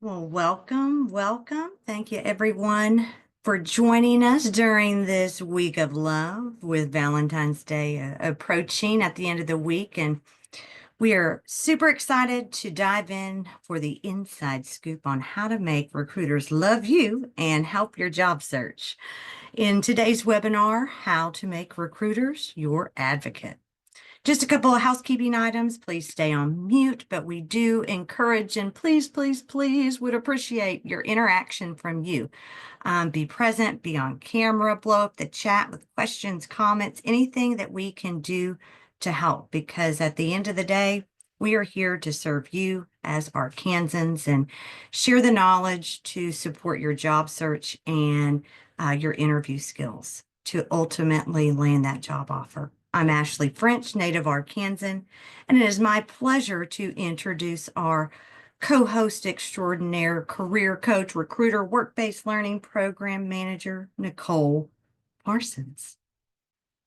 Well, welcome, welcome. Thank you, everyone, for joining us during this week of love with Valentine's Day approaching at the end of the week. And we are super excited to dive in for the inside scoop on how to make recruiters love you and help your job search. In today's webinar, how to make recruiters your advocate. Just a couple of housekeeping items. Please stay on mute, but we do encourage and please, please, please would appreciate your interaction from you. Be present, be on camera, blow up the chat with questions, comments, anything that we can do to help, because at the end of the day, we are here to serve you as Arkansans and share the knowledge to support your job search and your interview skills to ultimately land that job offer. I'm Ashley French, native Arkansan, and it is my pleasure to introduce our co-host extraordinaire, career coach, recruiter, work-based learning program manager, Nicole Parsons.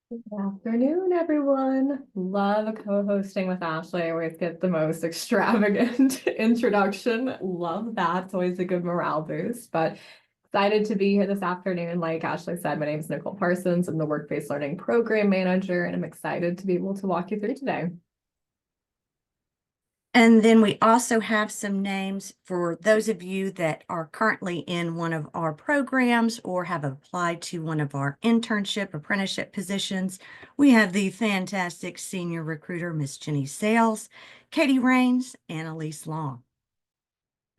Good afternoon, everyone. Love co-hosting with Ashley. I always get the most extravagant introduction. Love that. It's always a good morale boost, but excited to be here this afternoon. Like Ashley said, my name is Nicole Parsons. I'm the work-based learning program manager, and I'm excited to be able to walk you through today. And then we also have some names for those of you that are currently in one of our programs or have applied to one of our internship, apprenticeship positions. We have the fantastic senior recruiter, Miss Jenny Sales, Katie Rains, and Elise Long.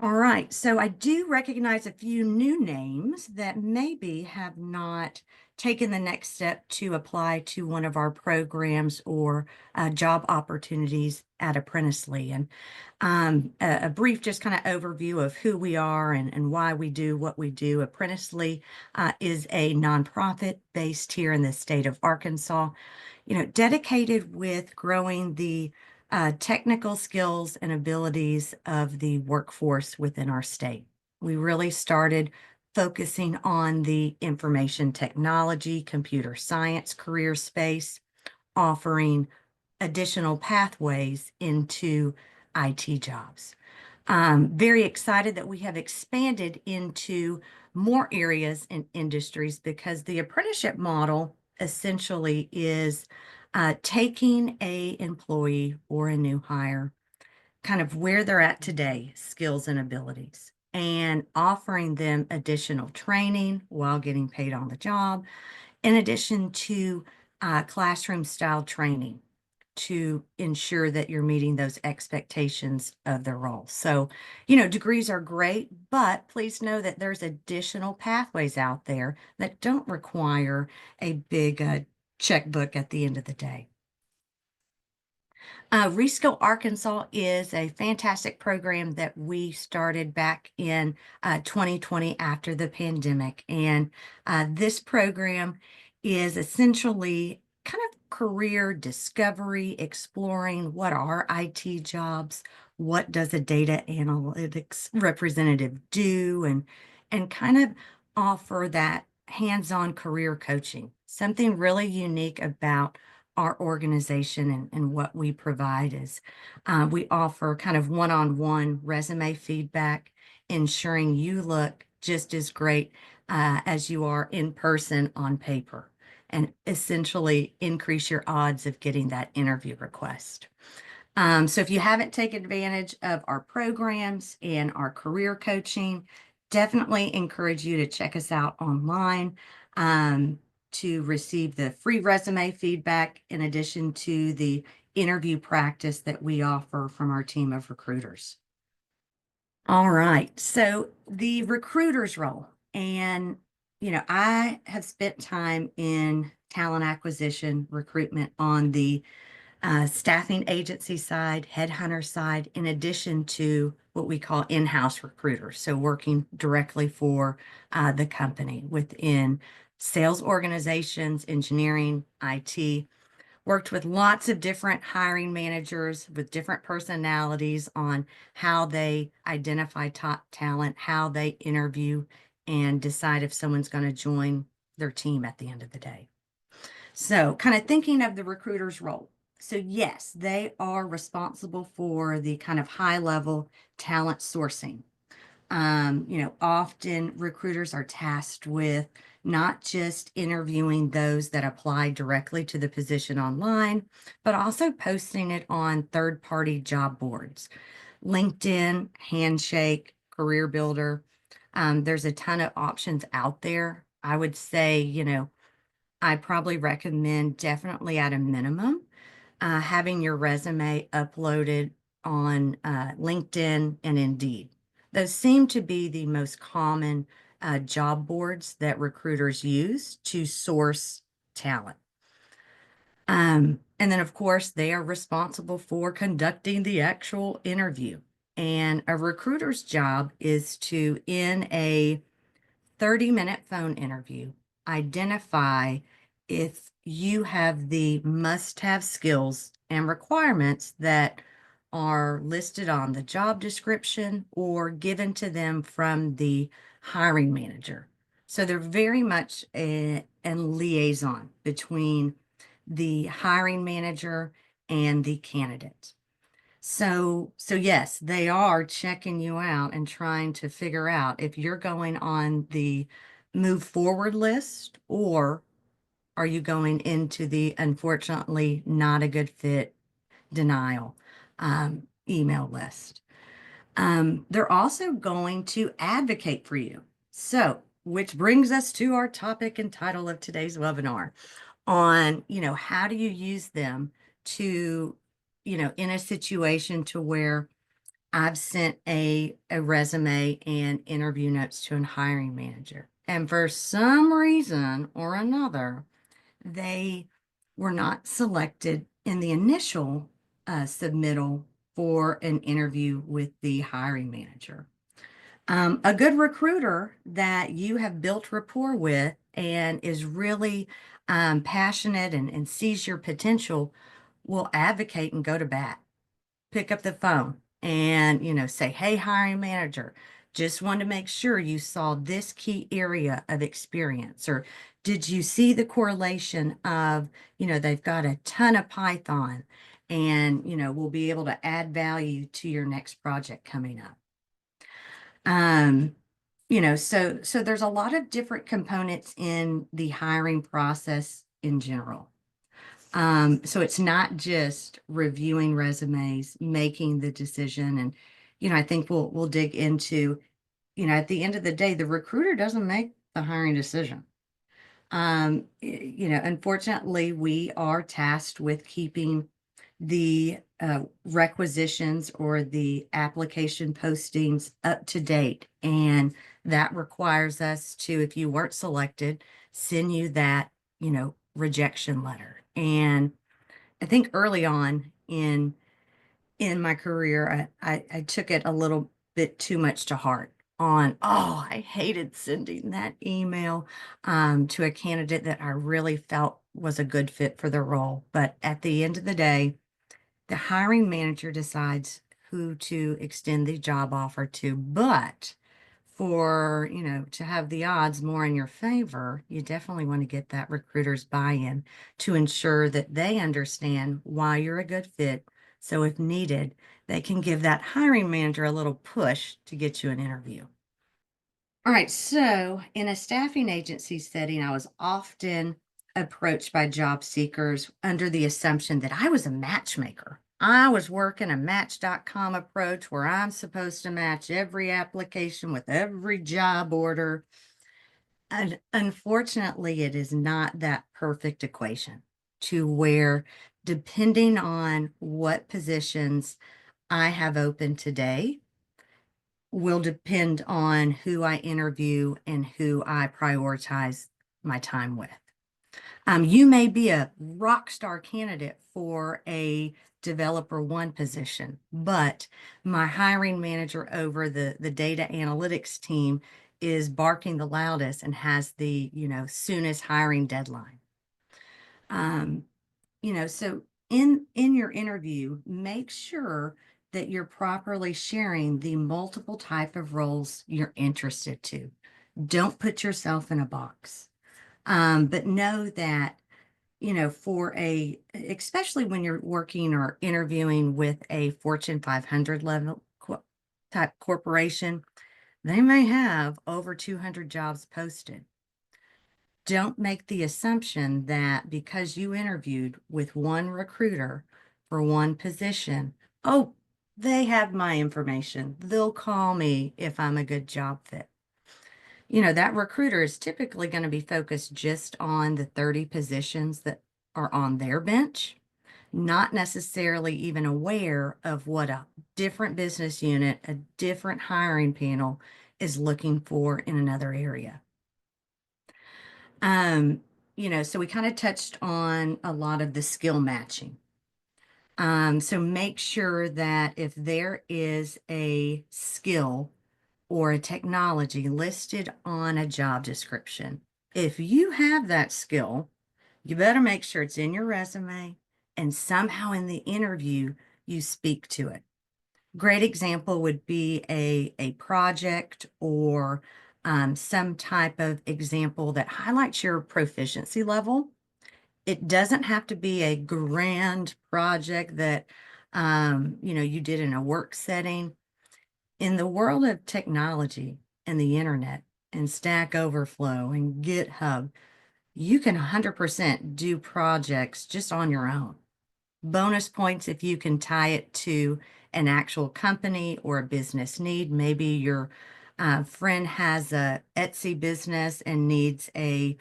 All right, so I do recognize a few new names that maybe have not taken the next step to apply to one of our programs or job opportunities at Apprenticely. And a brief just kind of overview of who we are and why we do what we do. Apprenticely is a nonprofit based here in the state of Arkansas, dedicated with growing the technical skills and abilities of the workforce within our state. We really started focusing on the information technology, computer science career space, offering additional pathways into IT jobs. Very excited that we have expanded into more areas and industries because the apprenticeship model essentially is taking a employee or a new hire, kind of where they're at today, skills and abilities, and offering them additional training while getting paid on the job, in addition to classroom style training to ensure that you're meeting those expectations of the role. So, degrees are great, but please know that there's additional pathways out there that don't require a big checkbook at the end of the day. Reskill Arkansas is a fantastic program that we started back in 2020 after the pandemic. And this program is essentially kind of career discovery, exploring what are IT jobs, what does a data analytics representative do, and kind of offer that hands-on career coaching. Something really unique about our organization and what we provide is we offer kind of one-on-one resume feedback, ensuring you look just as great as you are in person on paper, and essentially increase your odds of getting that interview request. So if you haven't taken advantage of our programs and our career coaching, definitely encourage you to check us out online. To receive the free resume feedback in addition to the interview practice that we offer from our team of recruiters. All right, so the recruiter's role. And, I have spent time in talent acquisition, recruitment on the staffing agency side, headhunter side, in addition to what we call in-house recruiters. So working directly for the company within sales organizations, engineering, IT, worked with lots of different hiring managers with different personalities on how they identify top talent, how they interview, and decide if someone's going to join their team at the end of the day. So kind of thinking of the recruiter's role. So yes, they are responsible for the kind of high level talent sourcing. Often recruiters are tasked with not just interviewing those that apply directly to the position online, but also posting it on third-party job boards, LinkedIn, Handshake, Career Builder. There's a ton of options out there. I would say, I probably recommend definitely at a minimum having your resume uploaded on LinkedIn and Indeed. Those seem to be the most common job boards that recruiters use to source talent. And then, of course, they are responsible for conducting the actual interview. And a recruiter's job is to, in a 30-minute phone interview, identify if you have the must-have skills and requirements that are listed on the job description or given to them from the hiring manager. So they're very much a liaison between the hiring manager and the candidate. So yes, they are checking you out and trying to figure out if you're going on the move forward list or are you going into the unfortunately not a good fit denial email list. They're also going to advocate for you. So, which brings us to our topic and title of today's webinar on, how do you use them to, in a situation to where I've sent a resume and interview notes to a hiring manager. And for some reason or another, they were not selected in the initial submittal for an interview with the hiring manager. A good recruiter that you have built rapport with and is really passionate and sees your potential will advocate and go to bat. Pick up the phone and, say, hey, hiring manager, just want to make sure you saw this key area of experience. Or did you see the correlation of, they've got a ton of Python and, we'll be able to add value to your next project coming up. So there's a lot of different components in the hiring process in general. So it's not just reviewing resumes, making the decision. And, I think we'll dig into, at the end of the day, the recruiter doesn't make the hiring decision. Unfortunately, we are tasked with keeping the requisitions or the application postings up to date. And that requires us to, if you weren't selected, send you that, rejection letter. And I think early on in my career, I took it a little bit too much to heart I hated sending that email to a candidate that I really felt was a good fit for the role. But at the end of the day, the hiring manager decides who to extend the job offer to. But for, to have the odds more in your favor, you definitely want to get that recruiter's buy-in to ensure that they understand why you're a good fit. So if needed, they can give that hiring manager a little push to get you an interview. All right, so in a staffing agency setting, I was often approached by job seekers under the assumption that I was a matchmaker. I was working a match.com approach where I'm supposed to match every application with every job order. And unfortunately, it is not that perfect equation to where, depending on what positions I have open today, will depend on who I interview and who I prioritize my time with. You may be a rock star candidate for a developer one position, but my hiring manager over the data analytics team is barking the loudest and has the, soonest hiring deadline. So in your interview, make sure that you're properly sharing the multiple type of roles you're interested to. Don't put yourself in a box. But know that, especially when you're working or interviewing with a Fortune 500 level type corporation, they may have over 200 jobs posted. Don't make the assumption that because you interviewed with one recruiter for one position, oh, they have my information. They'll call me if I'm a good job fit. That recruiter is typically going to be focused just on the 30 positions that are on their bench, not necessarily even aware of what a different business unit, a different hiring panel is looking for in another area. Um, so we kind of touched on a lot of the skill matching. So make sure that if there is a skill or a technology listed on a job description, if you have that skill, you better make sure it's in your resume and somehow in the interview you speak to it. Great example would be a project or some type of example that highlights your proficiency level. It doesn't have to be a grand project that you did in a work setting. In the world of technology and the internet and Stack Overflow and GitHub, you can 100% do projects just on your own. Bonus points if you can tie it to an actual company or a business need. Maybe your friend has a Etsy business and needs a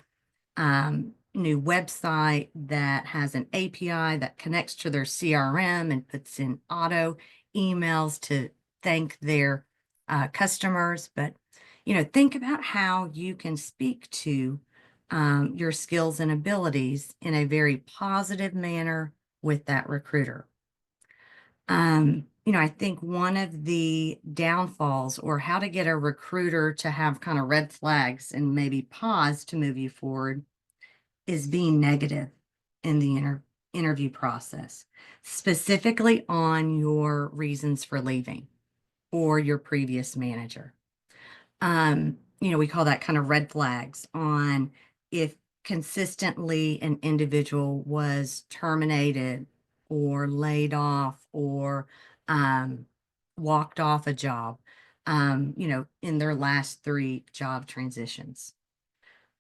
new website that has an API that connects to their CRM and puts in auto emails to thank their customers. But, think about how you can speak to your skills and abilities in a very positive manner with that recruiter. I think one of the downfalls or how to get a recruiter to have kind of red flags and maybe pause to move you forward is being negative in the interview process, specifically on your reasons for leaving or your previous manager. We call that kind of red flags on if consistently an individual was terminated or laid off or walked off a job, in their last 3 job transitions.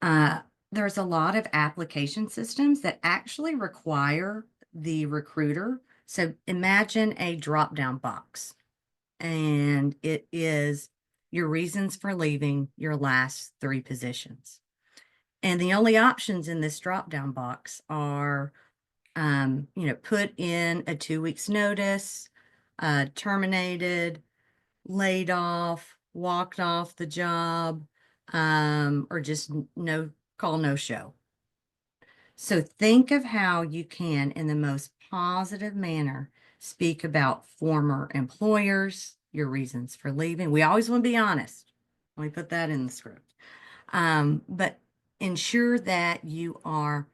Uh, there's a lot of application systems that actually require the recruiter. So imagine a drop-down box, and it is your reasons for leaving your last 3 positions. And the only options in this drop-down box are, put in a 2 weeks notice, terminated, laid off, walked off the job, or just no call, no show. So think of how you can, in the most positive manner, speak about former employers, your reasons for leaving. We always want to be honest. Let me put that in the script. But ensure that you are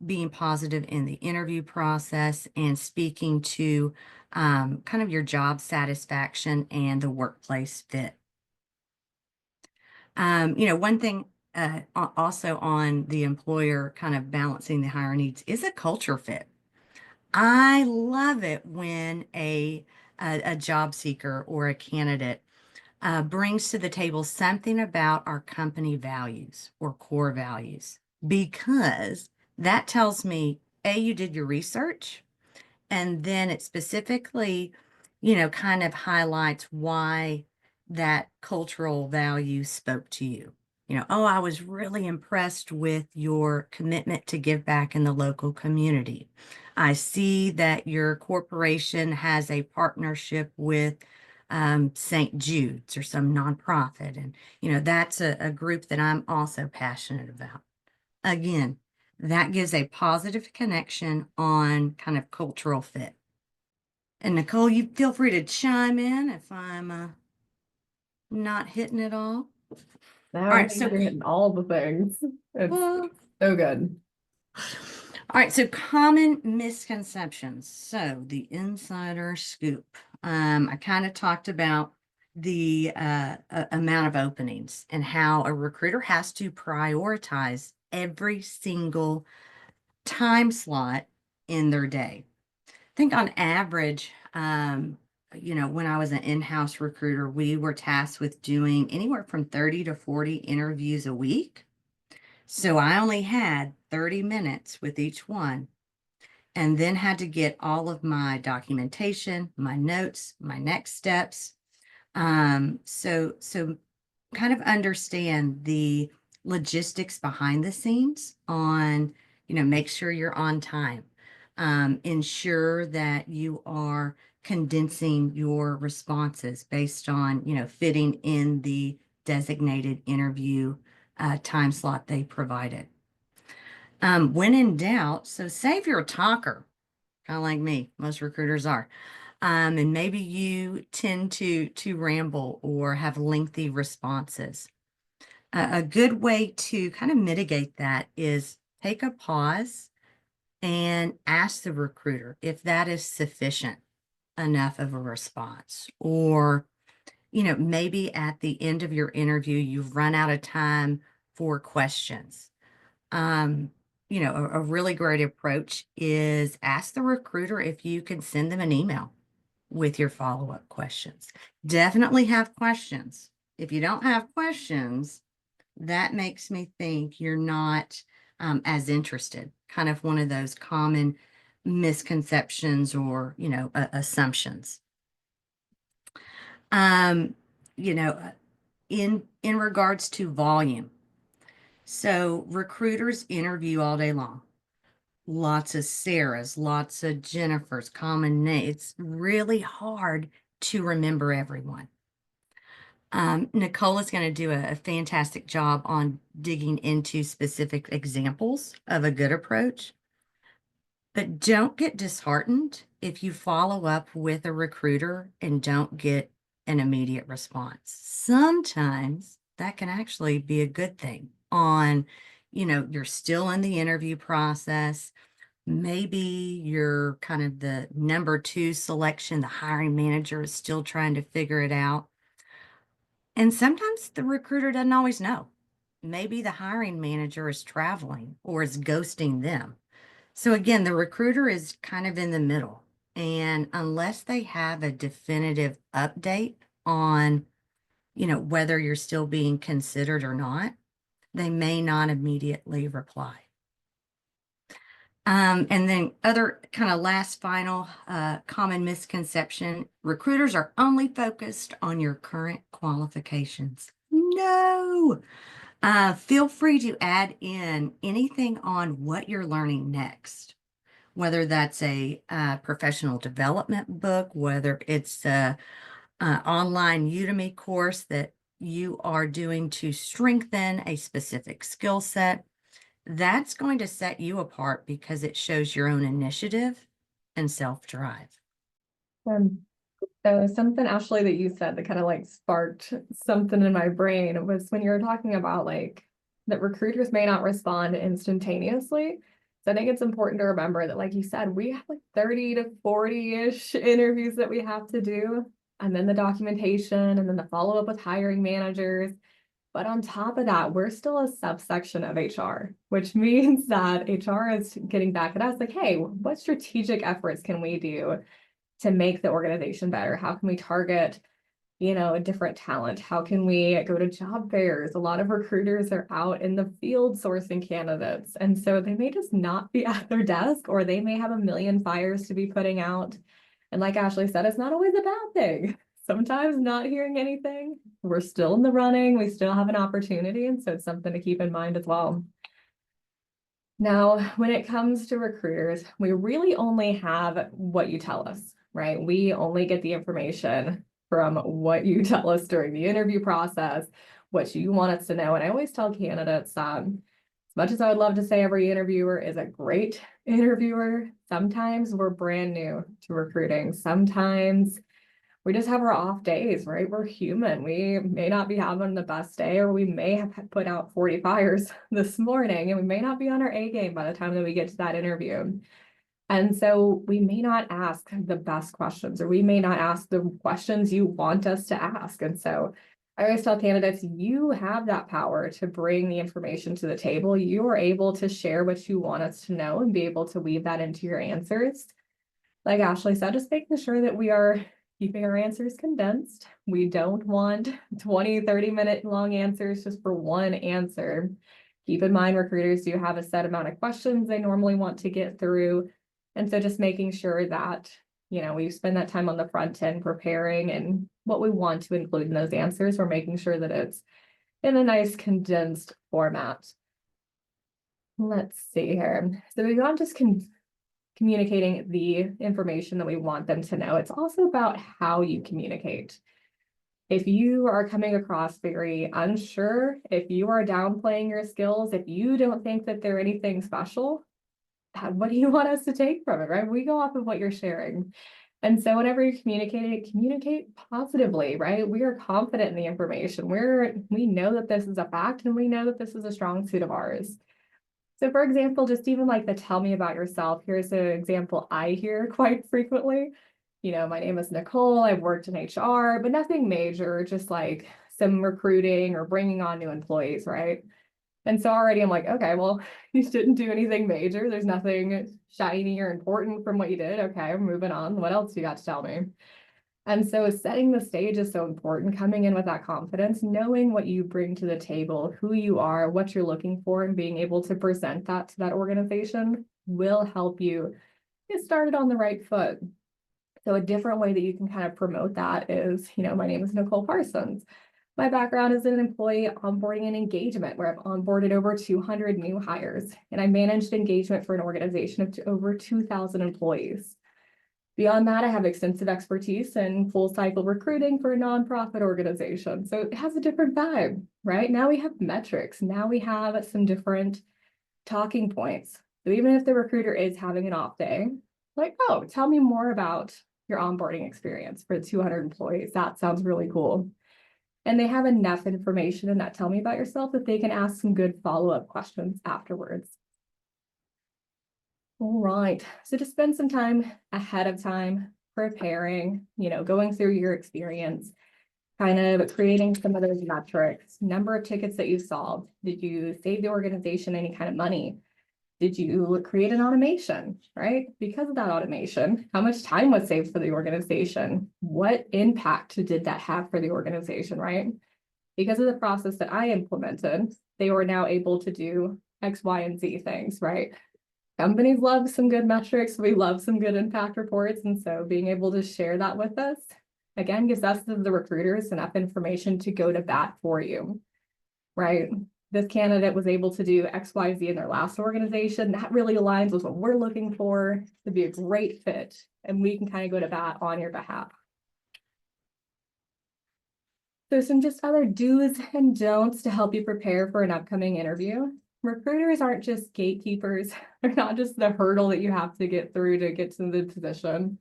being positive in the interview process and speaking to kind of your job satisfaction and the workplace fit. One thing also on the employer kind of balancing the higher needs is a culture fit. I love it when a job seeker or a candidate brings to the table something about our company values or core values, because that tells me, A, you did your research, and then it specifically, kind of highlights why that cultural value spoke to you. Oh, I was really impressed with your commitment to give back in the local community. I see that your corporation has a partnership with St. Jude's or some nonprofit. And, that's a group that I'm also passionate about. Again, that gives a positive connection on kind of cultural fit. And Nicole, you feel free to chime in if I'm not hitting it all. No, All I right, think so you're hitting all the things. It's well, so good. all right, so common misconceptions. So the insider scoop. I kind of talked about the amount of openings and how a recruiter has to prioritize every single time slot in their day. I think on average, when I was an in-house recruiter, we were tasked with doing anywhere from 30 to 40 interviews a week. So I only had 30 minutes with each one, and then had to get all of my documentation, my notes, my next steps. So kind of understand the logistics behind the scenes on, make sure you're on time. Ensure that you are condensing your responses based on, fitting in the designated interview time slot they provided. When in doubt, so say if you're a talker, kind of like me, most recruiters are, and maybe you tend to ramble or have lengthy responses. A good way to kind of mitigate that is take a pause and ask the recruiter if that is sufficient enough of a response. Or, maybe at the end of your interview, you've run out of time for questions. Um, a really great approach is ask the recruiter if you can send them an email with your follow-up questions. Definitely have questions. If you don't have questions, that makes me think you're not as interested. Kind of one of those common misconceptions or, assumptions. Um, you know, in regards to volume. So recruiters interview all day long. Lots of Sarahs, lots of Jennifers, common name. It's really hard to remember everyone. Nicole is going to do a fantastic job on digging into specific examples of a good approach. But don't get disheartened if you follow up with a recruiter and don't get an immediate response. Sometimes that can actually be a good thing on, you're still in the interview process. Maybe you're kind of the number two selection. The hiring manager is still trying to figure it out. And sometimes the recruiter doesn't always know. Maybe the hiring manager is traveling or is ghosting them. So again, the recruiter is kind of in the middle. And unless they have a definitive update on, whether you're still being considered or not, they may not immediately reply. And then other kind of last final common misconception, recruiters are only focused on your current qualifications. No. Feel free to add in anything on what you're learning next, whether that's a professional development book, whether it's a online Udemy course that you are doing to strengthen a specific skill set. That's going to set you apart because it shows your own initiative and self-drive. Um, so something, Ashley, that you said that kind of like sparked something in my brain was when you were talking about like that recruiters may not respond instantaneously. So I think it's important to remember that, like you said, we have like 30 to 40-ish interviews that we have to do, and then the documentation, and then the follow-up with hiring managers. But on top of that, we're still a subsection of HR, which means that HR is getting back at us like, hey, what strategic efforts can we do to make the organization better? How can we target, a different talent? How can we go to job fairs? A lot of recruiters are out in the field sourcing candidates. And so they may just not be at their desk, or they may have a million fires to be putting out. And like Ashley said, it's not always a bad thing. Sometimes not hearing anything, we're still in the running, we still have an opportunity. And so it's something to keep in mind as well. Now, when it comes to recruiters, we really only have what you tell us, right? We only get the information from what you tell us during the interview process, what you want us to know. And I always tell candidates, as much as I would love to say every interviewer is a great interviewer, sometimes we're brand new to recruiting. Sometimes we just have our off days, right? We're human. We may not be having the best day, or we may have put out 40 fires this morning, and we may not be on our A game by the time that we get to that interview. And so we may not ask the best questions, or we may not ask the questions you want us to ask. And so I always tell candidates, you have that power to bring the information to the table. You are able to share what you want us to know and be able to weave that into your answers. Like Ashley said, just making sure that we are keeping our answers condensed. We don't want 20, 30-minute long answers just for one answer. Keep in mind, recruiters do have a set amount of questions they normally want to get through. And so just making sure that, we spend that time on the front end preparing and what we want to include in those answers. We're making sure that it's in a nice condensed format. Let's see here. So we've got just communicating the information that we want them to know. It's also about how you communicate. If you are coming across very unsure, if you are downplaying your skills, if you don't think that they're anything special, what do you want us to take from it, right? We go off of what you're sharing. And so whenever you communicate positively, right? We are confident in the information. We know that this is a fact and we know that this is a strong suit of ours. So for example, just even like the tell me about yourself, here's an example I hear quite frequently. My name is Nicole, I've worked in HR, but nothing major, just like some recruiting or bringing on new employees, right? And so already I'm like, okay, well, you didn't do anything major. There's nothing shiny or important from what you did. Okay, I'm moving on. What else you got to tell me? And so setting the stage is so important, coming in with that confidence, knowing what you bring to the table, who you are, what you're looking for, and being able to present that to that organization will help you get started on the right foot. So a different way that you can kind of promote that is, my name is Nicole Parsons. My background is in employee onboarding and engagement, where I've onboarded over 200 new hires, and I managed engagement for an organization of over 2,000 employees. Beyond that, I have extensive expertise in full cycle recruiting for a nonprofit organization. So it has a different vibe, right? Now we have metrics. Now we have some different talking points. So even if the recruiter is having an off day, like, oh, tell me more about your onboarding experience for 200 employees. That sounds really cool. And they have enough information in that tell me about yourself that they can ask some good follow-up questions afterwards. All right, so to spend some time ahead of time preparing, going through your experience, kind of creating some of those metrics, number of tickets that you solved. Did you save the organization any kind of money? Did you create an automation, right? Because of that automation, how much time was saved for the organization? What impact did that have for the organization, right? Because of the process that I implemented, they were now able to do X, Y, and Z things, right? Companies love some good metrics. We love some good impact reports. And so being able to share that with us, again, gives us the recruiters enough information to go to bat for you, right? This candidate was able to do X, Y, Z in their last organization. That really aligns with what we're looking for to be a great fit. And we can kind of go to bat on your behalf. So some just other do's and don'ts to help you prepare for an upcoming interview. Recruiters aren't just gatekeepers. They're not just the hurdle that you have to get through to get to the position.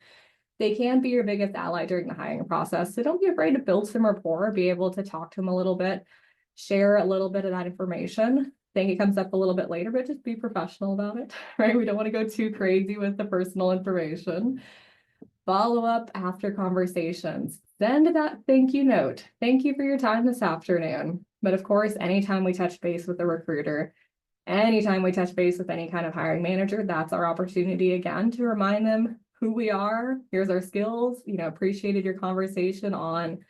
They can be your biggest ally during the hiring process. So don't be afraid to build some rapport, be able to talk to them a little bit, share a little bit of that information. I think it comes up a little bit later, but just be professional about it, right? We don't want to go too crazy with the personal information. Follow up after conversations. Send that thank you note. Thank you for your time this afternoon. But of course, anytime we touch base with a recruiter, anytime we touch base with any kind of hiring manager, that's our opportunity again to remind them who we are. Here's our skills, appreciated your conversation on,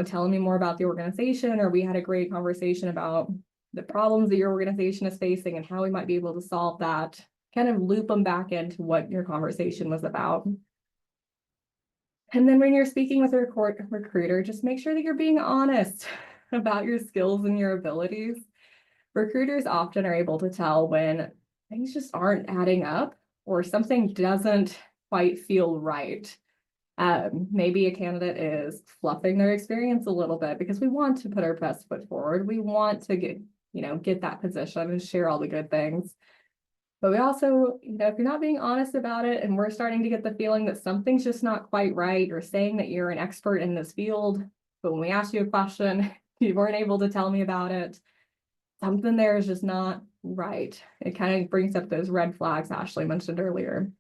telling me more about the organization, or we had a great conversation about the problems that your organization is facing and how we might be able to solve that. Kind of loop them back into what your conversation was about. And then when you're speaking with a recruiter, just make sure that you're being honest about your skills and your abilities. Recruiters often are able to tell when things just aren't adding up or something doesn't quite feel right. Maybe a candidate is fluffing their experience a little bit because we want to put our best foot forward. We want to get that position and share all the good things. But we also, if you're not being honest about it and we're starting to get the feeling that something's just not quite right, or saying that you're an expert in this field, but when we ask you a question, you weren't able to tell me about it, something there is just not right. It kind of brings up those red flags Ashley mentioned earlier.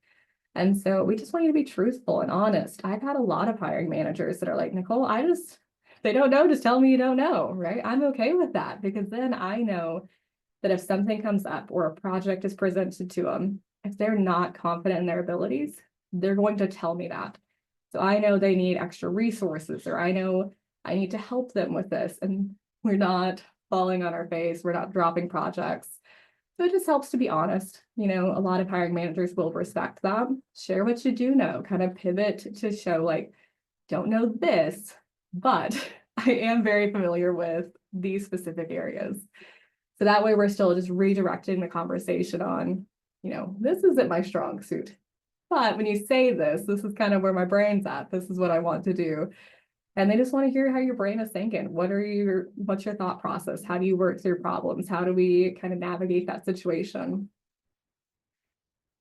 And so we just want you to be truthful and honest. I've had a lot of hiring managers that are like, Nicole, they don't know, just tell me you don't know, right? I'm okay with that, because then I know that if something comes up or a project is presented to them, if they're not confident in their abilities, they're going to tell me that. So I know they need extra resources, or I know I need to help them with this. And we're not falling on our face, we're not dropping projects. So it just helps to be honest. A lot of hiring managers will respect that. Share what you do know, kind of pivot to show like, don't know this, but I am very familiar with these specific areas. So that way we're still just redirecting the conversation on, this isn't my strong suit. But when you say this is kind of where my brain's at. This is what I want to do. And they just want to hear how your brain is thinking. What's your thought process? How do you work through problems? How do we kind of navigate that situation?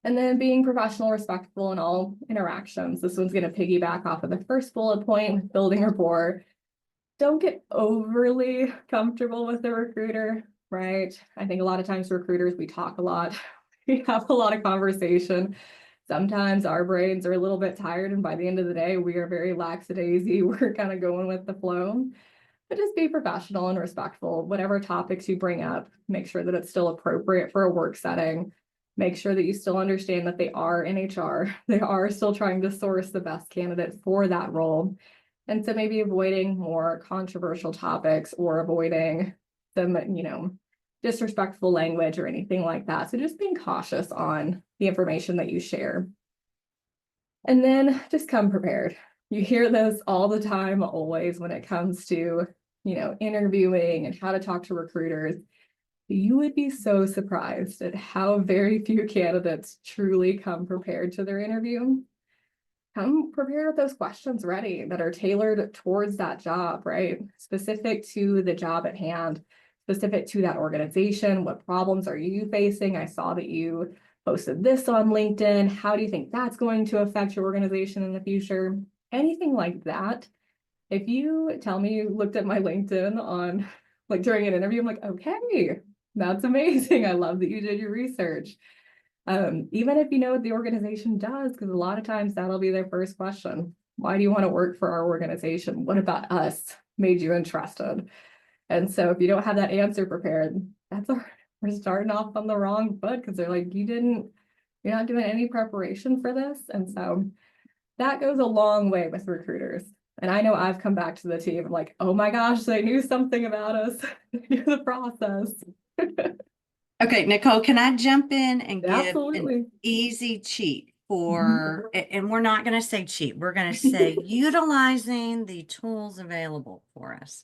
And then being professional, respectful in all interactions. This one's going to piggyback off of the first bullet point with building rapport. Don't get overly comfortable with the recruiter, right? I think a lot of times recruiters, we talk a lot. We have a lot of conversation. Sometimes our brains are a little bit tired, and by the end of the day, we are very lackadaisy. We're kind of going with the flow. But just be professional and respectful. Whatever topics you bring up, make sure that it's still appropriate for a work setting. Make sure that you still understand that they are in HR. They are still trying to source the best candidate for that role. And so maybe avoiding more controversial topics or avoiding some, disrespectful language or anything like that. So just being cautious on the information that you share. And then just come prepared. You hear this all the time, always, when it comes to, interviewing and how to talk to recruiters. You would be so surprised at how very few candidates truly come prepared to their interview. Come prepared with those questions ready that are tailored towards that job, right? Specific to the job at hand, specific to that organization. What problems are you facing? I saw that you posted this on LinkedIn. How do you think that's going to affect your organization in the future? Anything like that. If you tell me you looked at my LinkedIn on like during an interview, I'm like, okay, that's amazing. I love that you did your research. Even if you know what the organization does, because a lot of times that'll be their first question. Why do you want to work for our organization? What about us made you interested? And so if you don't have that answer prepared, we're starting off on the wrong foot, because they're like, you're not doing any preparation for this. And so that goes a long way with recruiters. And I know I've come back to the team like, oh my gosh, they knew something about us. They knew the process. Okay, Nicole, can I jump in and give an Absolutely. easy cheat for, and we're not going to say cheat, we're going to say utilizing the tools available for us.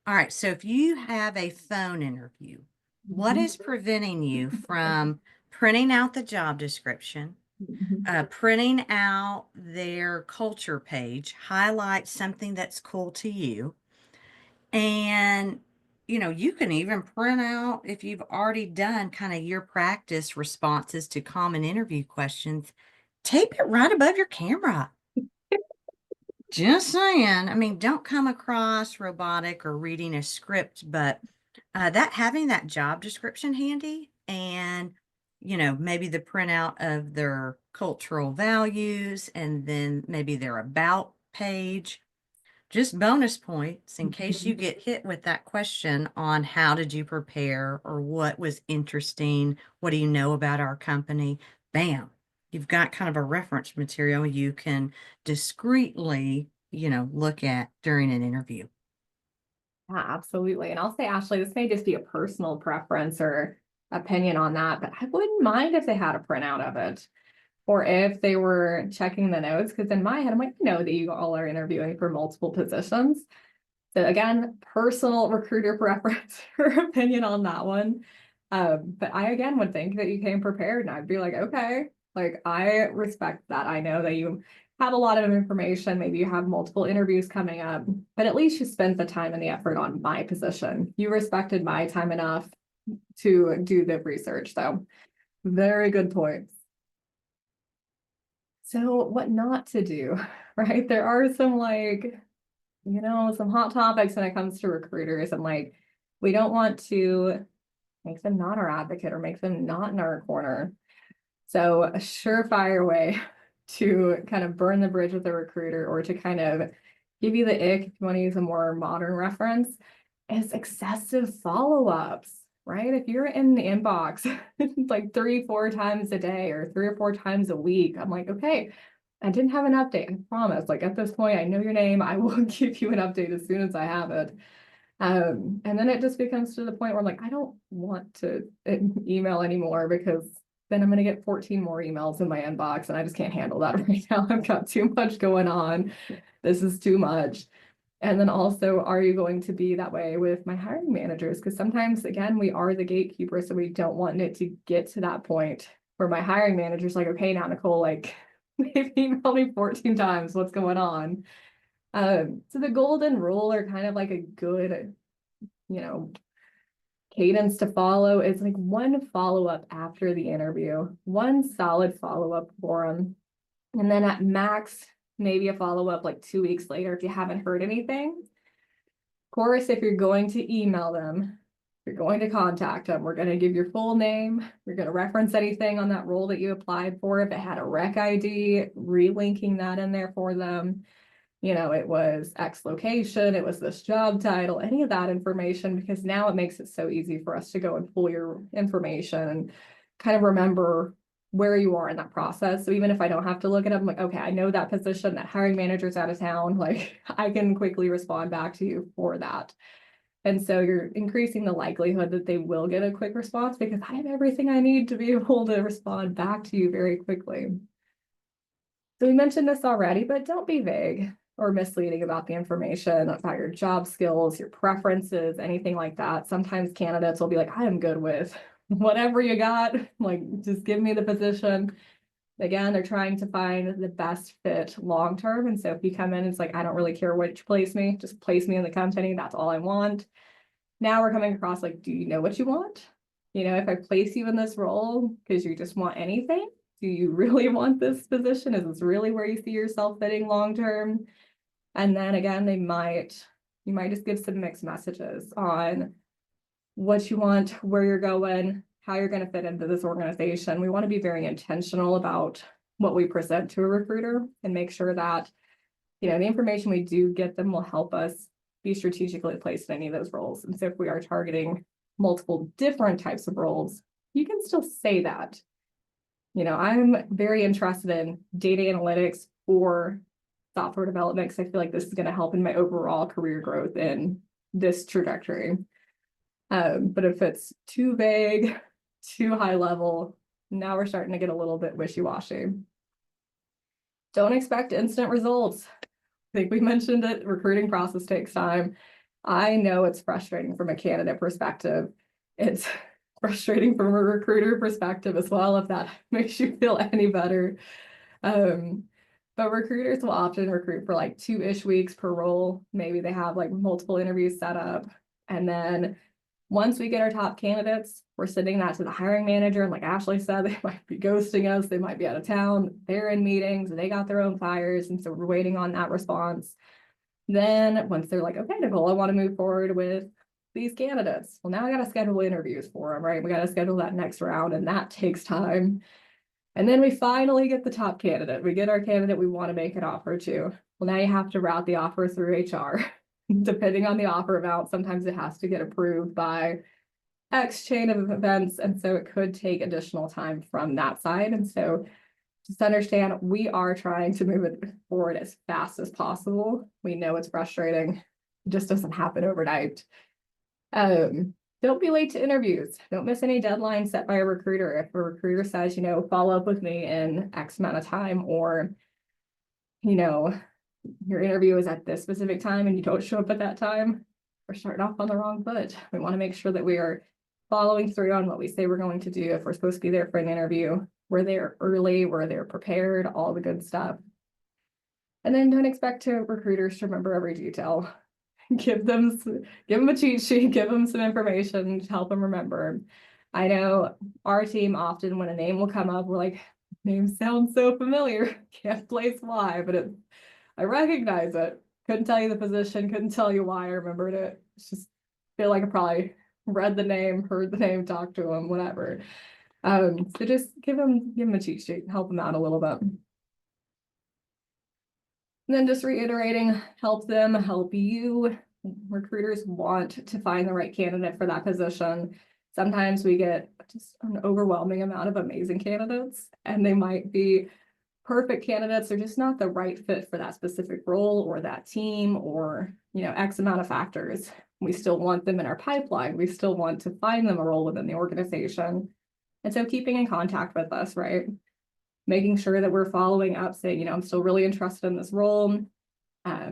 All right, so if you have a phone interview, what is preventing you from printing out the job description, printing out their culture page, highlight something that's cool to you, and you can even print out, if you've already done kind of your practice responses to common interview questions, tape it right above your camera. Just saying. I mean, don't come across robotic or reading a script, but that having that job description handy, and maybe the printout of their cultural values, and then maybe their about page, just bonus points in case you get hit with that question on how did you prepare, or what was interesting, what do you know about our company. Bam, you've got kind of a reference material you can discreetly look at during an interview. Yeah, absolutely. And I'll say, Ashley, this may just be a personal preference or opinion on that, but I wouldn't mind if they had a printout of it, or if they were checking the notes, because in my head, I'm like, I know that you all are interviewing for multiple positions. So again, personal recruiter preference or opinion on that one. But I again would think that you came prepared, and I'd be like, okay, like I respect that. I know that you have a lot of information. Maybe you have multiple interviews coming up, but at least you spent the time and the effort on my position. You respected my time enough to do the research. So very good points. So what not to do, right? There are some some hot topics when it comes to recruiters. And like, we don't want to make them not our advocate or make them not in our corner. So a surefire way to kind of burn the bridge with a recruiter, or to kind of give you the ick, if you want to use a more modern reference, is excessive follow-ups, right? If you're in the inbox like 3-4 times a day or 3 or 4 times a week, I'm like, okay, I didn't have an update, I promise. Like at this point, I know your name. I will give you an update as soon as I have it. And then it just becomes to the point where I'm like, I don't want to email anymore because then I'm going to get 14 more emails in my inbox and I just can't handle that right now. I've got too much going on. This is too much. And then also, are you going to be that way with my hiring managers? Because sometimes, again, we are the gatekeeper, so we don't want it to get to that point where my hiring manager's like, okay, now Nicole, like, they've emailed me 14 times. What's going on? So the golden rule, or kind of like a good, cadence to follow, is like one follow-up after the interview, one solid follow-up for them. And then at max, maybe a follow-up like 2 weeks later if you haven't heard anything. Of course, if you're going to email them, you're going to contact them, we're going to give your full name. We're going to reference anything on that role that you applied for. If it had a rec ID, relinking that in there for them. It was X location, it was this job title, any of that information, because now it makes it so easy for us to go and pull your information and kind of remember where you are in that process. So even if I don't have to look it up, I'm like, okay, I know that position, that hiring manager's out of town, like I can quickly respond back to you for that. And so you're increasing the likelihood that they will get a quick response because I have everything I need to be able to respond back to you very quickly. So we mentioned this already, but don't be vague or misleading about the information, about your job skills, your preferences, anything like that. Sometimes candidates will be like, I am good with whatever you got, like just give me the position. Again, they're trying to find the best fit long term. And so if you come in, it's like, I don't really care what you place me, just place me in the company. That's all I want. Now we're coming across like, do you know what you want? If I place you in this role because you just want anything, do you really want this position? Is this really where you see yourself fitting long term? And then again, you might just give some mixed messages on what you want, where you're going, how you're going to fit into this organization. We want to be very intentional about what we present to a recruiter and make sure that, the information we do get them will help us be strategically placed in any of those roles. And so if we are targeting multiple different types of roles, you can still say that. I'm very interested in data analytics or software development because I feel like this is going to help in my overall career growth in this trajectory. But if it's too vague, too high level, now we're starting to get a little bit wishy-washy. Don't expect instant results. I think we mentioned it, recruiting process takes time. I know it's frustrating from a candidate perspective. It's frustrating from a recruiter perspective as well, if that makes you feel any better. But recruiters will often recruit for like 2-ish weeks per role. Maybe they have like multiple interviews set up. And then once we get our top candidates, we're sending that to the hiring manager. And like Ashley said, they might be ghosting us. They might be out of town. They're in meetings. They got their own fires. And so we're waiting on that response. Then once they're like, okay, Nicole, I want to move forward with these candidates. Well, now I got to schedule interviews for them, right? We got to schedule that next round and that takes time. And then we finally get the top candidate. We get our candidate we want to make an offer to. Well, now you have to route the offer through HR. Depending on the offer amount, sometimes it has to get approved by X chain of events. And so it could take additional time from that side. And so just understand we are trying to move it forward as fast as possible. We know it's frustrating. It just doesn't happen overnight. Don't be late to interviews. Don't miss any deadlines set by a recruiter. If a recruiter says, follow up with me in X amount of time, or, your interview is at this specific time and you don't show up at that time, we're starting off on the wrong foot. We want to make sure that we are following through on what we say we're going to do. If we're supposed to be there for an interview, we're there early, we're there prepared, all the good stuff. And then don't expect recruiters to remember every detail. Give them a cheat sheet, give them some information to help them remember. I know our team often, when a name will come up, we're like, name sounds so familiar, can't place why, but I recognize it. Couldn't tell you the position, couldn't tell you why I remembered it. It's just feel like I probably read the name, heard the name, talked to them, whatever. So just give them a cheat sheet, help them out a little bit. And then just reiterating, help them, help you. Recruiters want to find the right candidate for that position. Sometimes we get just an overwhelming amount of amazing candidates, and they might be perfect candidates. They're just not the right fit for that specific role or that team or, X amount of factors. We still want them in our pipeline. We still want to find them a role within the organization. And so keeping in contact with us, right? Making sure that we're following up, saying, I'm still really interested in this role.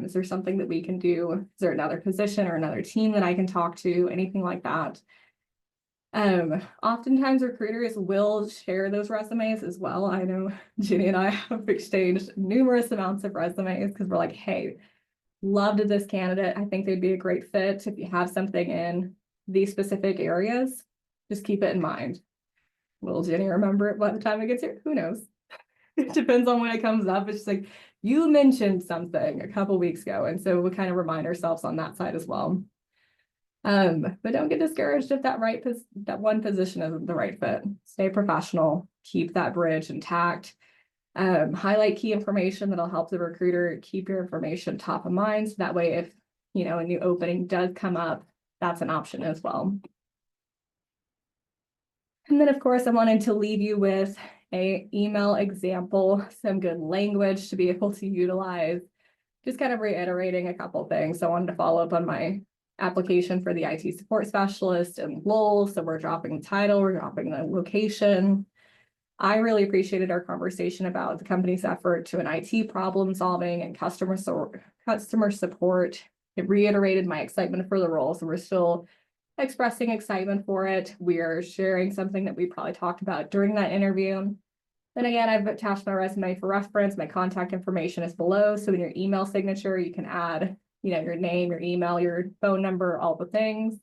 Is there something that we can do? Is there another position or another team that I can talk to? Anything like that. Oftentimes recruiters will share those resumes as well. I know Ginny and I have exchanged numerous amounts of resumes because we're like, hey, loved this candidate. I think they'd be a great fit. If you have something in these specific areas, just keep it in mind. Will Ginny remember it by the time it gets here? Who knows? It depends on when it comes up. It's just like, you mentioned something a couple weeks ago. And so we kind of remind ourselves on that side as well. But don't get discouraged if that one position isn't the right fit. Stay professional, keep that bridge intact. Highlight key information that'll help the recruiter keep your information top of mind. So that way, if a new opening does come up, that's an option as well. And then, of course, I wanted to leave you with an email example, some good language to be able to utilize. Just kind of reiterating a couple things. So I wanted to follow up on my application for the IT support specialist and Lowell. So we're dropping the title, we're dropping the location. I really appreciated our conversation about the company's effort to an IT problem solving and customer support. It reiterated my excitement for the role. So we're still expressing excitement for it. We are sharing something that we probably talked about during that interview. Then again, I've attached my resume for reference. My contact information is below. So in your email signature, you can add, your name, your email, your phone number, all the things.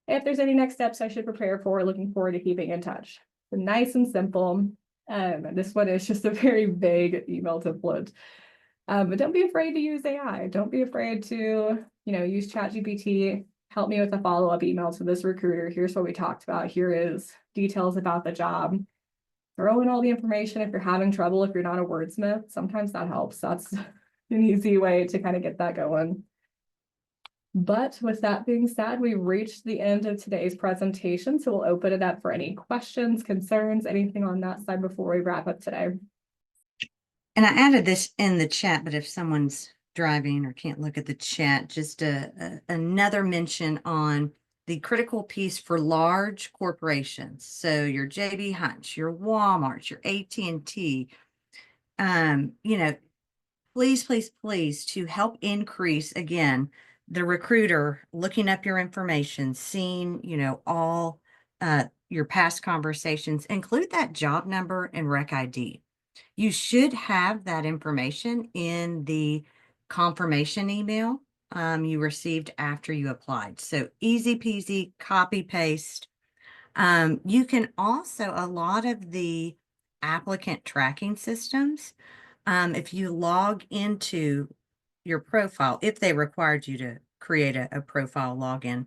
If there's any next steps I should prepare for, looking forward to keeping in touch. So nice and simple. This one is just a very vague email template. But don't be afraid to use AI. Don't be afraid to, use ChatGPT. Help me with a follow-up email to this recruiter. Here's what we talked about. Here is details about the job. Throw in all the information. If you're having trouble, if you're not a wordsmith, sometimes that helps. That's an easy way to kind of get that going. But with that being said, we've reached the end of today's presentation. So we'll open it up for any questions, concerns, anything on that side before we wrap up today. And I added this in the chat, but if someone's driving or can't look at the chat, just another mention on the critical piece for large corporations. So your JB Hunt, your Walmart, your AT&T, please, please, please, to help increase, again, the recruiter looking up your information, seeing, all your past conversations, include that job number and rec ID. You should have that information in the confirmation email you received after you applied. So easy peasy, copy paste. You can also, a lot of the applicant tracking systems, if you log into your profile, if they required you to create a profile login,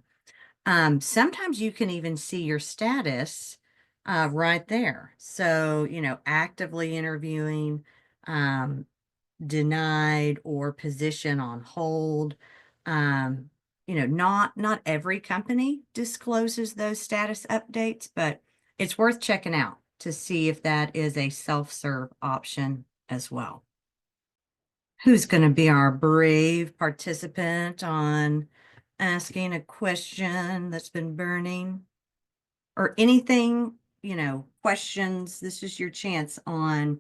sometimes you can even see your status right there. So, actively interviewing, denied, or position on hold. Not every company discloses those status updates, but it's worth checking out to see if that is a self-serve option as well. Who's going to be our brave participant on asking a question that's been burning or anything, questions? This is your chance on,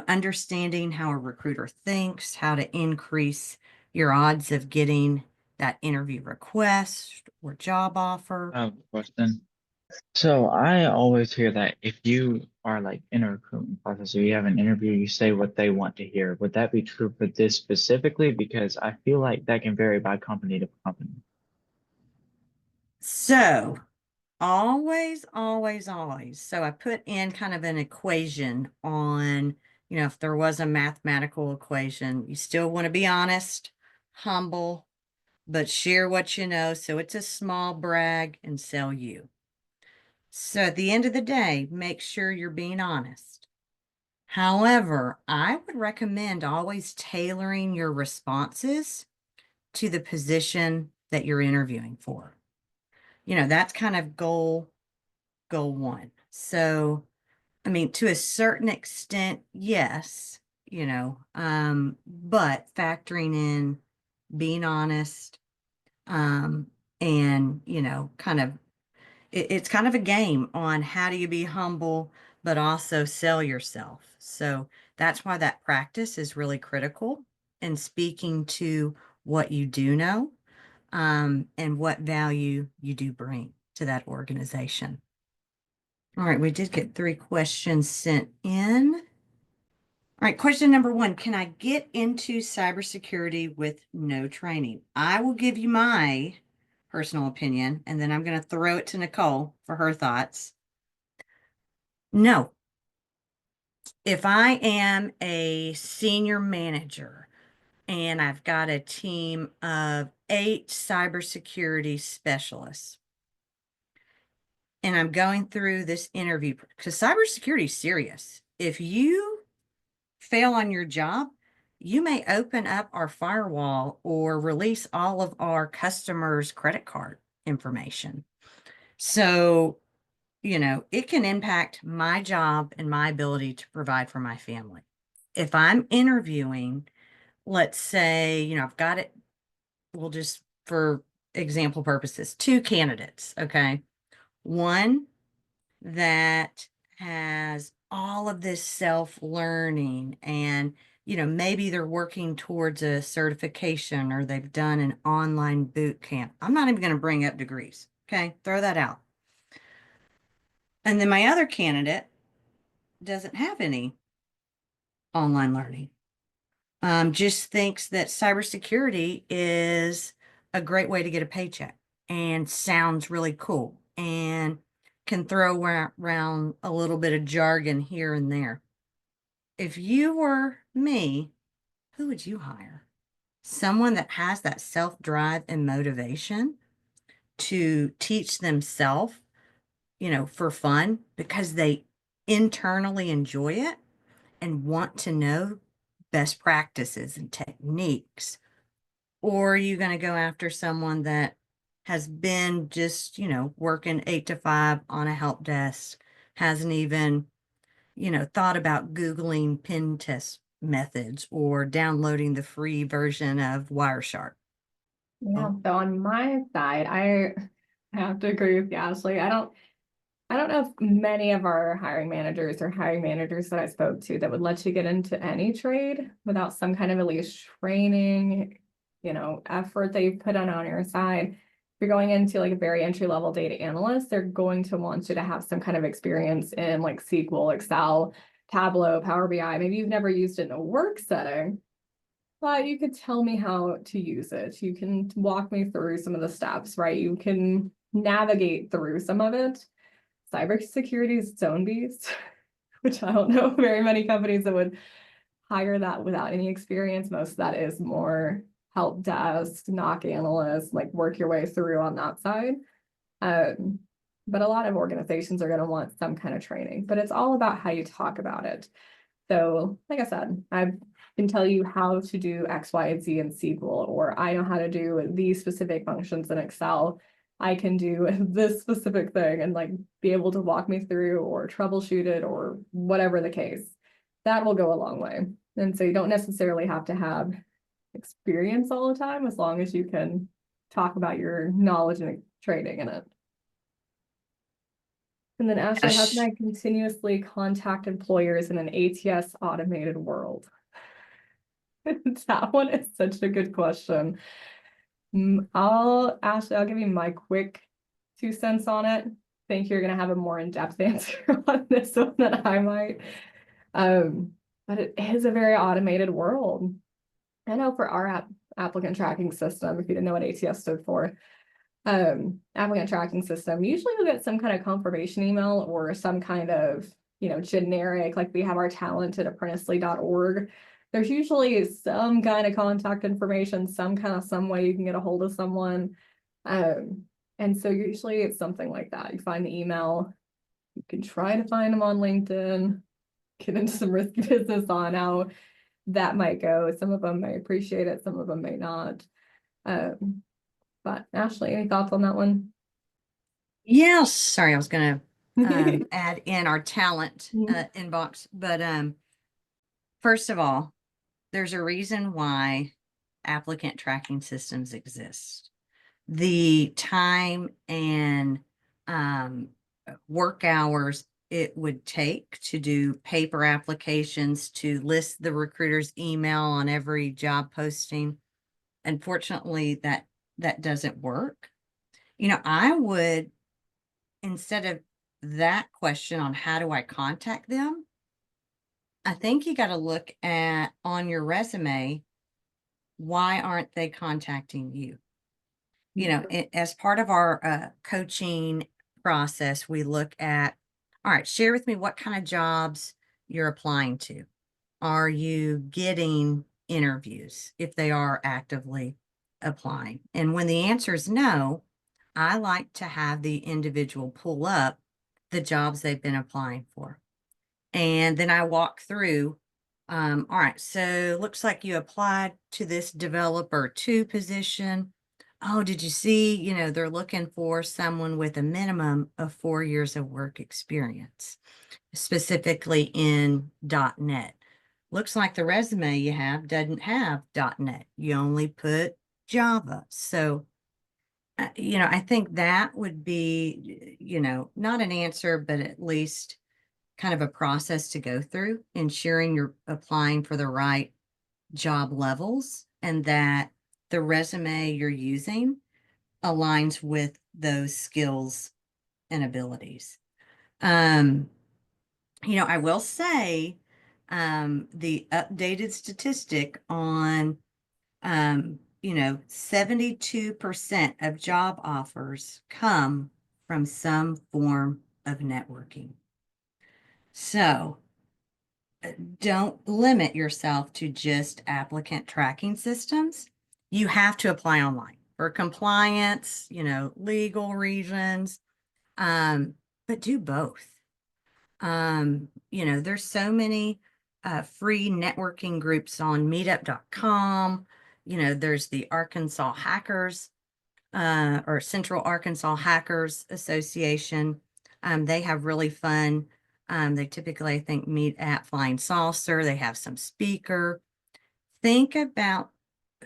understanding how a recruiter thinks, how to increase your odds of getting that interview request or job offer. I have a question. So I always hear that if you are like in a recruitment process or you have an interview, you say what they want to hear. Would that be true for this specifically? Because I feel like that can vary by company to company. So always, always, always. So I put in kind of an equation on, if there was a mathematical equation, you still want to be honest, humble, but share what you know. So it's a small brag and sell you. So at the end of the day, make sure you're being honest. However, I would recommend always tailoring your responses to the position that you're interviewing for. That's kind of goal one. So I mean, to a certain extent, yes, but factoring in being honest, um, and, kind of, it's kind of a game on how do you be humble, but also sell yourself. So that's why that practice is really critical in speaking to what you do know, and what value you do bring to that organization. All right, we did get 3 questions sent in. All right, question number 1, can I get into cybersecurity with no training? I will give you my personal opinion, and then I'm going to throw it to Nicole for her thoughts. No. If I am a senior manager and I've got a team of 8 cybersecurity specialists, and I'm going through this interview, because cybersecurity is serious. If you fail on your job, you may open up our firewall or release all of our customers' credit card information. So, it can impact my job and my ability to provide for my family. If I'm interviewing, let's say, I've got it, we'll just, for example purposes, 2 candidates, okay? One that has all of this self-learning and, maybe they're working towards a certification or they've done an online boot camp. I'm not even going to bring up degrees. Okay. Throw that out. And then my other candidate doesn't have any online learning. Just thinks that cybersecurity is a great way to get a paycheck and sounds really cool and can throw around a little bit of jargon here and there. If you were me, who would you hire? Someone that has that self-drive and motivation to teach themselves, for fun because they internally enjoy it and want to know best practices and techniques. Or are you going to go after someone that has been just, working 8 to 5 on a help desk, hasn't even, thought about Googling pin test methods or downloading the free version of Wireshark? Yeah, Oh, so on my side, I have to agree with you, Ashley. I don't know if many of our hiring managers or hiring managers that I spoke to that would let you get into any trade without some kind of at least training, effort that you put on your side. If you're going into like a very entry level data analyst, they're going to want you to have some kind of experience in like SQL, Excel, Tableau, Power BI. Maybe you've never used it in a work setting, but you could tell me how to use it. You can walk me through some of the steps, right? You can navigate through some of it. Cybersecurity is its own beast, which I don't know very many companies that would hire that without any experience. Most of that is more help desk, knock analyst, like work your way through on that side. Um, but a lot of organizations are going to want some kind of training, but it's all about how you talk about it. So, like I said, I can tell you how to do X, Y, and Z in SQL, or I know how to do these specific functions in Excel. I can do this specific thing and like be able to walk me through or troubleshoot it or whatever the case. That will go a long way. And so you don't necessarily have to have experience all the time as long as you can talk about your knowledge and training in it. And then Ashley, how can gosh. I continuously contact employers in an ATS automated world? That one is such a good question. Ashley, I'll give you my quick 2 cents on it. I think you're gonna have a more in-depth answer on this one than I might. But it is a very automated world. I know for our applicant tracking system, if you didn't know what ATS stood for, applicant tracking system, usually you'll get some kind of confirmation email or some kind of, generic, like we have our talent at apprenticely.org. There's usually some kind of contact information, some way you can get a hold of someone. And so usually it's something like that. You find the email, you can try to find them on LinkedIn, get into some risky business on how that might go. Some of them may appreciate it, some of them may not. But Ashley, any thoughts on that one? Yeah, sorry, I was going to add in our talent Mhm. inbox. But first of all, there's a reason why applicant tracking systems exist. The time and work hours it would take to do paper applications, to list the recruiter's email on every job posting. Unfortunately, that doesn't work. I would, instead of that question on how do I contact them, I think you got to look at on your resume, why aren't they contacting you? As part of our coaching process, we look at, all right, share with me what kind of jobs you're applying to. Are you getting interviews if they are actively applying? And when the answer is no, I like to have the individual pull up the jobs they've been applying for. And then I walk through, all right, so looks like you applied to this developer 2 position. Oh, did you see, they're looking for someone with a minimum of 4 years of work experience, specifically in .NET. Looks like the resume you have doesn't have .NET. You only put Java. So, I think that would be, not an answer, but at least kind of a process to go through, ensuring you're applying for the right job levels and that the resume you're using aligns with those skills and abilities. I will say the updated statistic on 72% of job offers come from some form of networking. So don't limit yourself to just applicant tracking systems. You have to apply online for compliance, legal reasons, but do both. There's so many free networking groups on meetup.com. There's the Arkansas Hackers or Central Arkansas Hackers Association. They have really fun. They typically, I think, meet at Flying Saucer. They have some speaker. Think about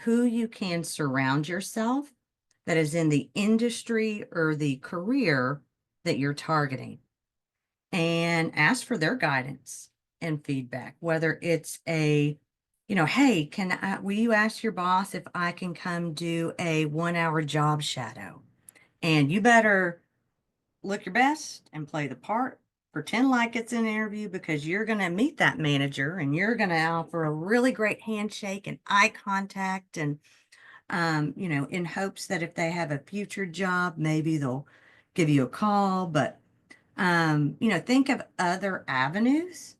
who you can surround yourself that is in the industry or the career that you're targeting, and ask for their guidance and feedback, whether it's hey, will you ask your boss if I can come do a 1-hour job shadow? And you better look your best and play the part. Pretend like it's an interview because you're going to meet that manager and you're going to offer a really great handshake and eye contact. And, in hopes that if they have a future job, maybe they'll give you a call. But, think of other avenues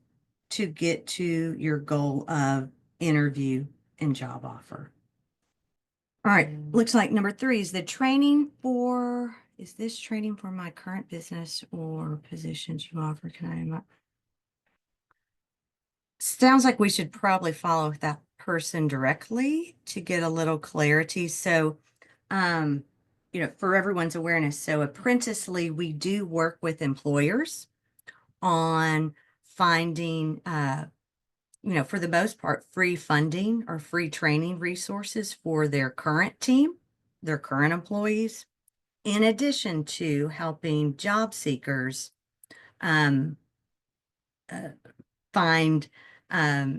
to get to your goal of interview and job offer. All right, looks like number 3 is is this training for my current business or positions you offer? Sounds like we should probably follow with that person directly to get a little clarity. So, for everyone's awareness, so Apprenticely, we do work with employers on finding, for the most part, free funding or free training resources for their current team, their current employees, in addition to helping job seekers um, find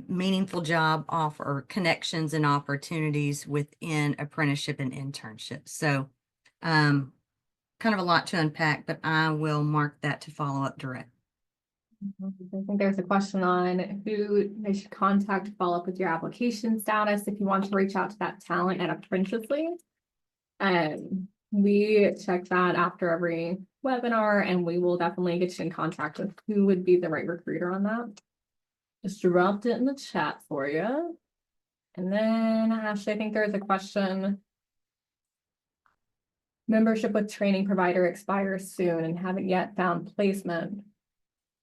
meaningful job offer connections and opportunities within apprenticeship and internship. So kind of a lot to unpack, but I will mark that to follow up direct. I think there's a question on who they should contact to follow up with your application status if you want to reach out to that talent at Apprenticely. We check that after every webinar, and we will definitely get you in contact with who would be the right recruiter on that. Just dropped it in the chat for you. And then Ashley, I think there's a question. Membership with training provider expires soon and haven't yet found placement.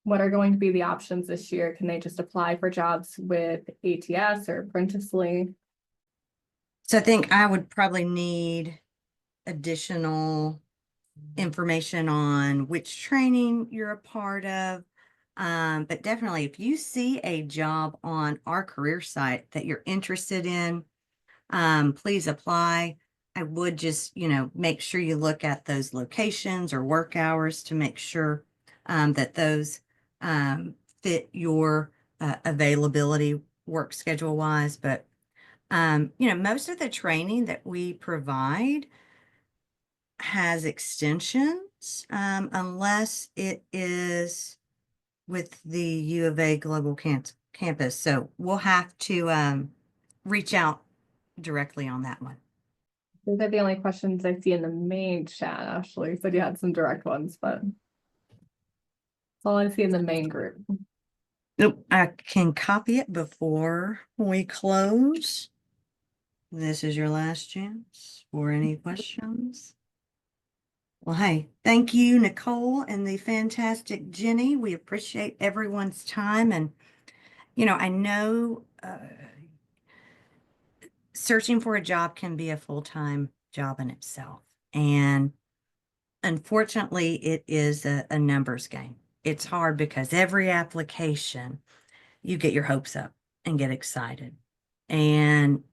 What are going to be the options this year? Can they just apply for jobs with ATS or Apprenticely? So I think I would probably need additional information on which training you're a part of. But definitely, if you see a job on our career site that you're interested in, please apply. I would just, make sure you look at those locations or work hours to make sure that those fit your availability work schedule wise. But, most of the training that we provide has extensions, unless it is with the U of A Global Campus. So we'll have to reach out directly on that one. Those are the only questions I see in the main chat. Ashley said you had some direct ones, but that's all I see in the main group. Nope, I can copy it before we close. This is your last chance for any questions. Well, hey, thank you, Nicole and the fantastic Jenny. We appreciate everyone's time. And, I know searching for a job can be a full-time job in itself. And unfortunately, it is a numbers game. It's hard because every application, you get your hopes up and get excited. And,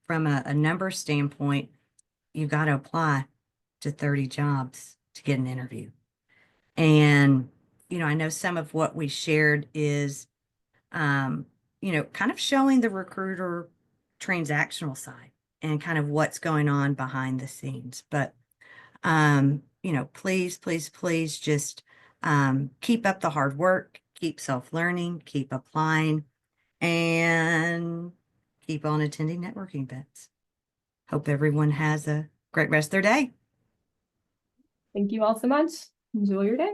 from a number standpoint, you got to apply to 30 jobs to get an interview. And, I know some of what we shared is, kind of showing the recruiter transactional side and kind of what's going on behind the scenes. But, please, please, please just keep up the hard work, keep self-learning, keep applying, and keep on attending networking events. Hope everyone has a great rest of their day. Thank you all so much. Enjoy your day.